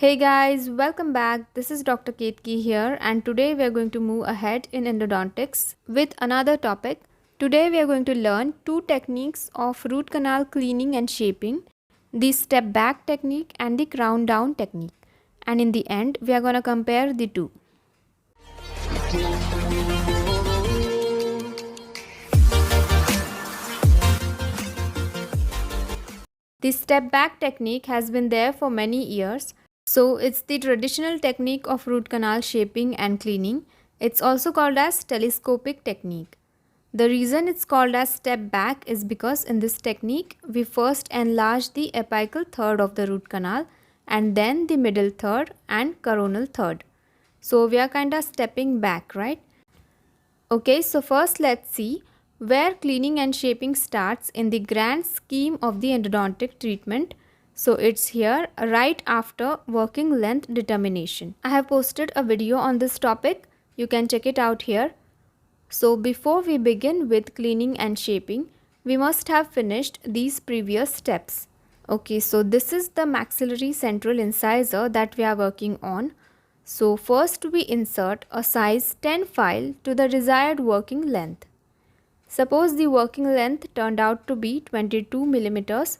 Hey guys, welcome back. This is Dr. Ketki here, and today we are going to move ahead in endodontics with another topic. Today we are going to learn two techniques of root canal cleaning and shaping, the step back technique and the crown down technique. And in the end, we are going to compare the two. The step back technique has been there for many years. So it's the traditional technique of root canal shaping and cleaning. It's also called as telescopic technique. The reason it's called as step back is because in this technique, we first enlarge the apical third of the root canal and then the middle third and coronal third. So we are kind of stepping back, right? Okay, so first let's see where cleaning and shaping starts in the grand scheme of the endodontic treatment. So it's here right after working length determination. I have posted a video on this topic. You can check it out here. So before we begin with cleaning and shaping, we must have finished these previous steps. Okay, so this is the maxillary central incisor that we are working on. So first we insert a size 10 file to the desired working length. Suppose the working length turned out to be 22 millimeters.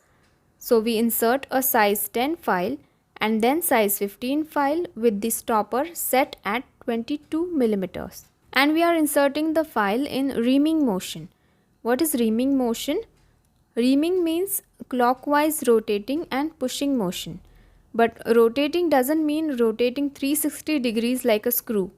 So we insert a size 10 file and then size 15 file with the stopper set at 22 millimeters. And we are inserting the file in reaming motion. What is reaming motion? Reaming means clockwise rotating and pushing motion. But rotating doesn't mean rotating 360 degrees like a screw.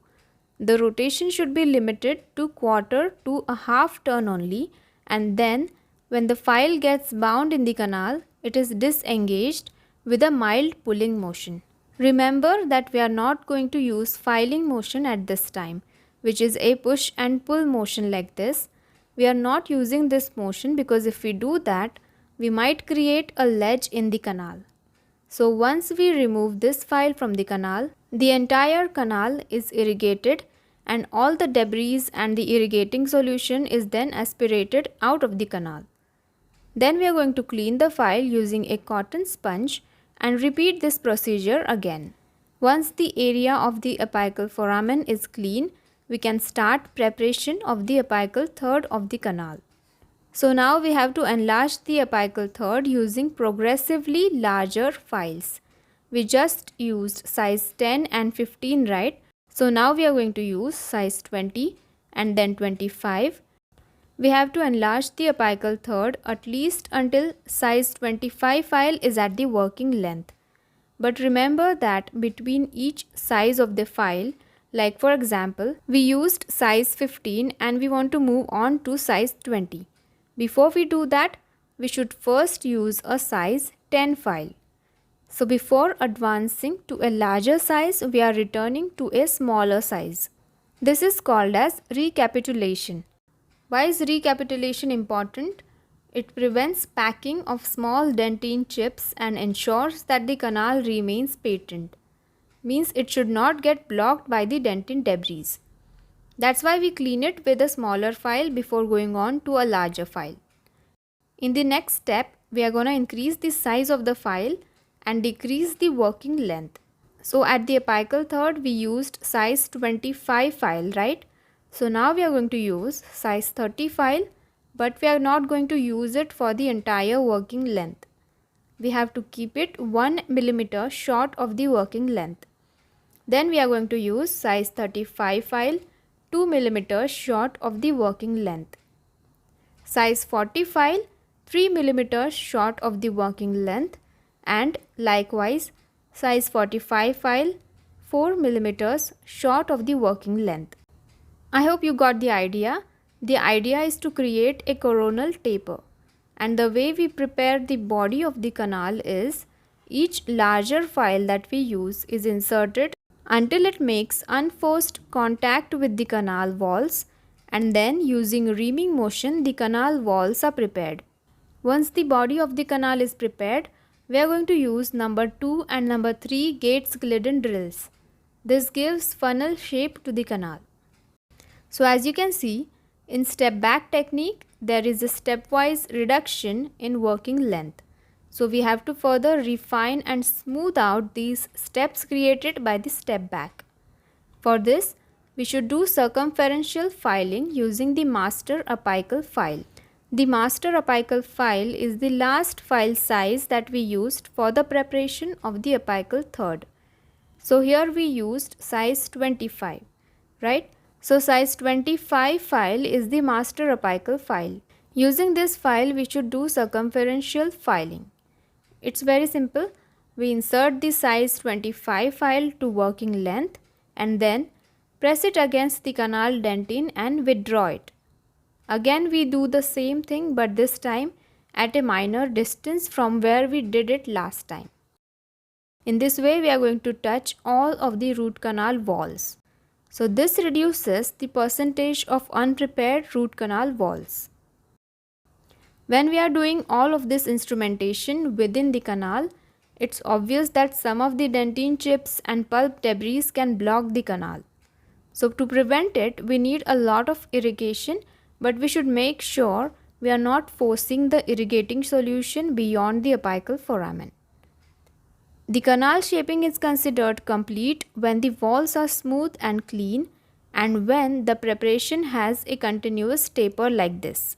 The rotation should be limited to quarter to a half turn only, and then when the file gets bound in the canal, it is disengaged with a mild pulling motion. Remember that we are not going to use filing motion at this time, which is a push and pull motion like this. We are not using this motion because if we do that, we might create a ledge in the canal. So once we remove this file from the canal, the entire canal is irrigated and all the debris and the irrigating solution is then aspirated out of the canal. Then we are going to clean the file using a cotton sponge and repeat this procedure again. Once the area of the apical foramen is clean, we can start preparation of the apical third of the canal. So now we have to enlarge the apical third using progressively larger files. We just used size 10 and 15, right? So now we are going to use size 20 and then 25. We have to enlarge the apical third at least until size 25 file is at the working length. But remember that between each size of the file, like for example, we used size 15 and we want to move on to size 20. Before we do that, we should first use a size 10 file. So before advancing to a larger size, we are returning to a smaller size. This is called as recapitulation. Why is recapitulation important? It prevents packing of small dentine chips and ensures that the canal remains patent. Means it should not get blocked by the dentine debris. That's why we clean it with a smaller file before going on to a larger file. In the next step, we are going to increase the size of the file and decrease the working length. So at the apical third, we used size 25 file, right? So now we are going to use size 30 file, but we are not going to use it for the entire working length. We have to keep it 1 millimeter short of the working length. Then we are going to use size 35 file 2 mm short of the working length. Size 40 file 3 mm short of the working length, and likewise size 45 file 4 mm short of the working length. I hope you got the idea. The idea is to create a coronal taper, and the way we prepare the body of the canal is each larger file that we use is inserted until it makes unforced contact with the canal walls, and then using reaming motion the canal walls are prepared. Once the body of the canal is prepared, we are going to use number 2 and number 3 Gates Glidden drills. This gives funnel shape to the canal. So as you can see, in step back technique, there is a stepwise reduction in working length. So we have to further refine and smooth out these steps created by the step back. For this, we should do circumferential filing using the master apical file. The master apical file is the last file size that we used for the preparation of the apical third. So here we used size 25, right? So size 25 file is the master apical file. Using this file, we should do circumferential filing. It's very simple. We insert the size 25 file to working length and then press it against the canal dentine and withdraw it. Again we do the same thing, but this time at a minor distance from where we did it last time. In this way we are going to touch all of the root canal walls. So this reduces the percentage of unprepared root canal walls. When we are doing all of this instrumentation within the canal, it's obvious that some of the dentine chips and pulp debris can block the canal. So to prevent it, we need a lot of irrigation, but we should make sure we are not forcing the irrigating solution beyond the apical foramen. The canal shaping is considered complete when the walls are smooth and clean and when the preparation has a continuous taper like this.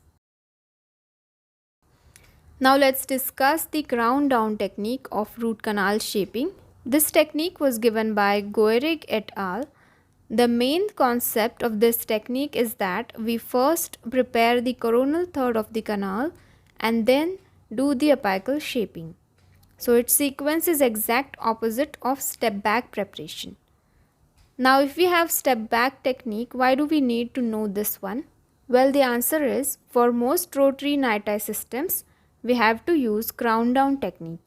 Now let's discuss the crown down technique of root canal shaping. This technique was given by Goerig et al. The main concept of this technique is that we first prepare the coronal third of the canal and then do the apical shaping. So its sequence is exact opposite of step back preparation. Now if we have step back technique, why do we need to know this one? Well, the answer is for most rotary NITI systems, we have to use crown down technique.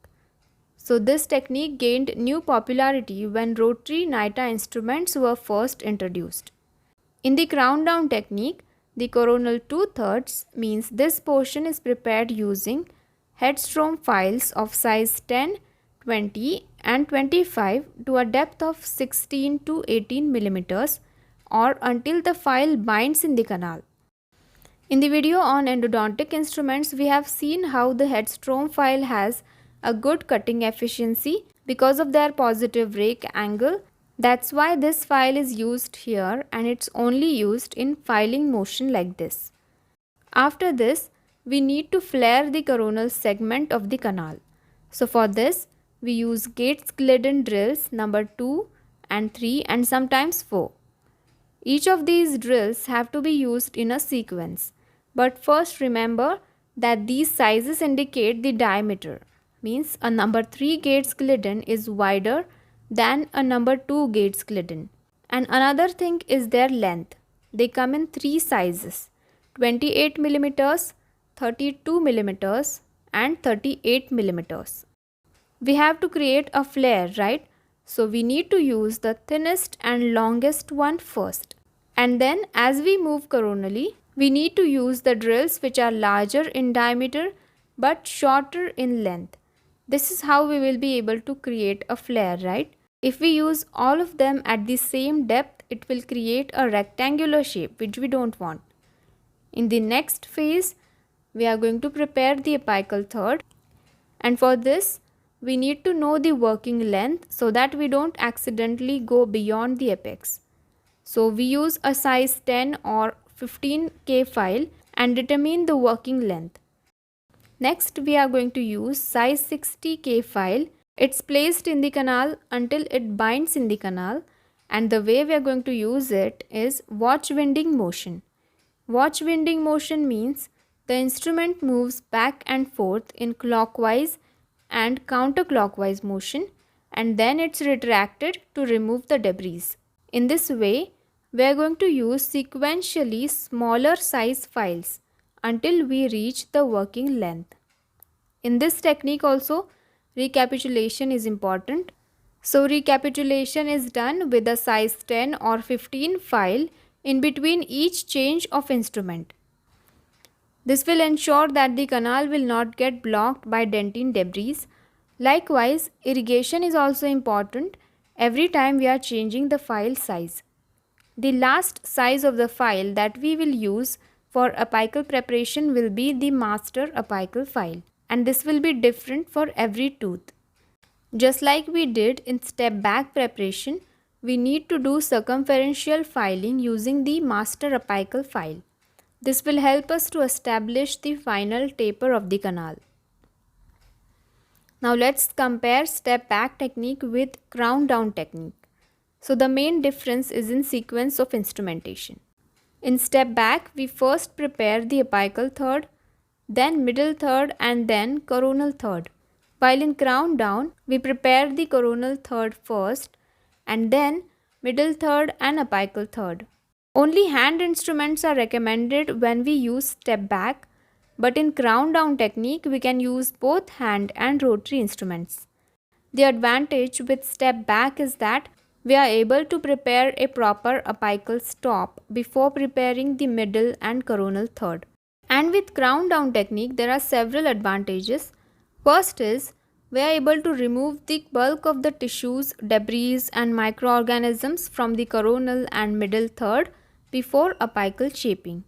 So this technique gained new popularity when rotary NITI instruments were first introduced. In the crown down technique, the coronal 2/3 means this portion is prepared using headstrom files of size 10, 20 and 25 to a depth of 16 to 18 millimeters or until the file binds in the canal. In the video on endodontic instruments, we have seen how the headstrom file has a good cutting efficiency because of their positive rake angle. That's why this file is used here and it's only used in filing motion like this. After this, we need to flare the coronal segment of the canal. So for this, we use Gates Glidden drills number 2 and 3 and sometimes 4. Each of these drills have to be used in a sequence. But first remember that these sizes indicate the diameter. Means a number 3 Gates Glidden is wider than a number 2 Gates Glidden. And another thing is their length. They come in 3 sizes: 28 millimeters, 32 millimeters and 38 millimeters. We have to create a flare, right? So we need to use the thinnest and longest one first. And then as we move coronally, we need to use the drills which are larger in diameter but shorter in length. This is how we will be able to create a flare, right? If we use all of them at the same depth, it will create a rectangular shape which we don't want. In the next phase, we are going to prepare the apical third, and for this we need to know the working length so that we don't accidentally go beyond the apex. So we use a size 10 or 15K file and determine the working length. Next, we are going to use size 60K file. It's placed in the canal until it binds in the canal, and the way we are going to use it is watch winding motion. Watch winding motion means the instrument moves back and forth in clockwise and counterclockwise motion and then it's retracted to remove the debris. In this way, we are going to use sequentially smaller size files until we reach the working length. In this technique also, recapitulation is important. So recapitulation is done with a size 10 or 15 file in between each change of instrument. This will ensure that the canal will not get blocked by dentine debris. Likewise, irrigation is also important every time we are changing the file size. The last size of the file that we will use for apical preparation will be the master apical file. and this will be different for every tooth. Just like we did in step back preparation, we need to do circumferential filing using the master apical file. This will help us to establish the final taper of the canal. Now let's compare step back technique with crown down technique. So the main difference is in sequence of instrumentation. In step back, we first prepare the apical third, then middle third and then coronal third. While in crown down, we prepare the coronal third first and then middle third and apical third. Only hand instruments are recommended when we use step back, but in crown down technique we can use both hand and rotary instruments. The advantage with step back is that we are able to prepare a proper apical stop before preparing the middle and coronal third. And with crown down technique there are several advantages. First is we are able to remove the bulk of the tissues, debris and microorganisms from the coronal and middle third before apical shaping.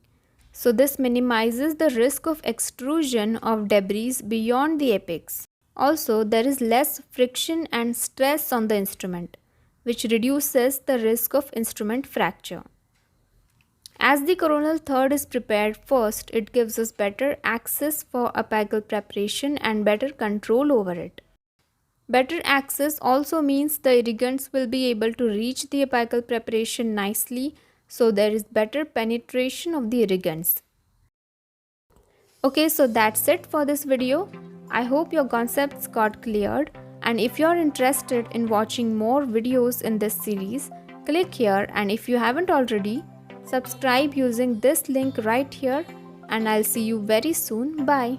So this minimizes the risk of extrusion of debris beyond the apex. Also, there is less friction and stress on the instrument, which reduces the risk of instrument fracture. As the coronal third is prepared first, it gives us better access for apical preparation and better control over it. Better access also means the irrigants will be able to reach the apical preparation nicely, so there is better penetration of the irrigants. Okay, so that's it for this video. I hope your concepts got cleared, and if you're interested in watching more videos in this series, click here, and if you haven't already, subscribe using this link right here, and I'll see you very soon. Bye.